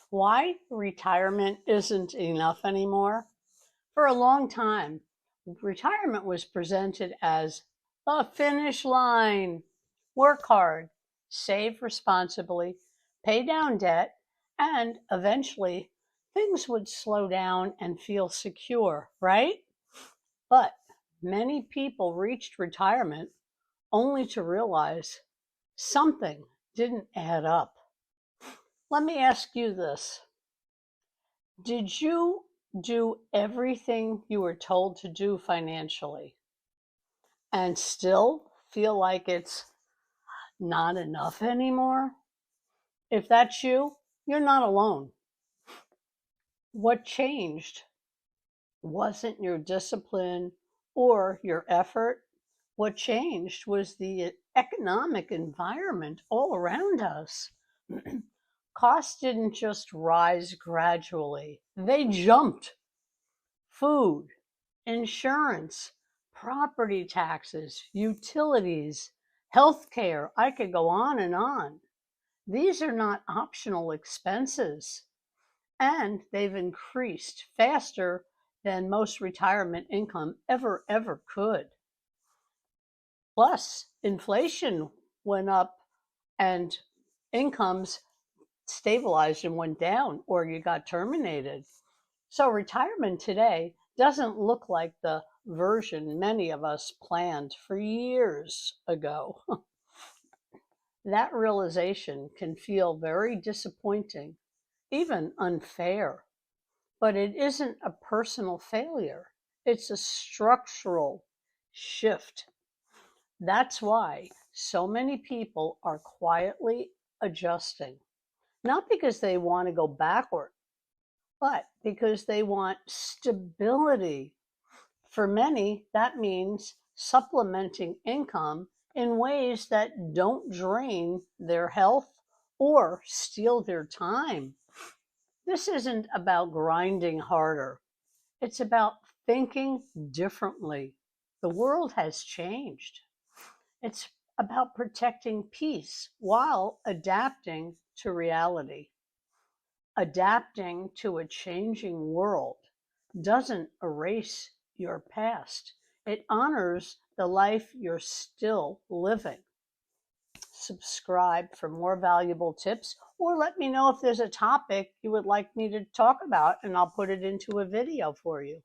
Why retirement isn't enough anymore? For a long time, retirement was presented as a finish line. Work hard, save responsibly, pay down debt, and eventually things would slow down and feel secure, right? But many people reached retirement only to realize something didn't add up. Let me ask you this. Did you do everything you were told to do financially and still feel like it's not enough anymore? If that's you, you're not alone. What changed wasn't your discipline or your effort. What changed was the economic environment all around us. Costs didn't just rise gradually, they jumped. Food, insurance, property taxes, utilities, healthcare. I could go on and on. These are not optional expenses, and they've increased faster than most retirement income ever could. Plus, inflation went up and incomes stabilized and went down, or you got terminated. So retirement today doesn't look like the version many of us planned for years ago. That realization can feel very disappointing, even unfair, but it isn't a personal failure. It's a structural shift. That's why so many people are quietly adjusting, not because they want to go backward, but because they want stability. For many, that means supplementing income in ways that don't drain their health or steal their time. This isn't about grinding harder, it's about thinking differently. The world has changed. It's about protecting peace while adapting to reality. Adapting to a changing world doesn't erase your past. It honors the life you're still living. Subscribe for more valuable tips, or let me know if there's a topic you would like me to talk about, and I'll put it into a video for you.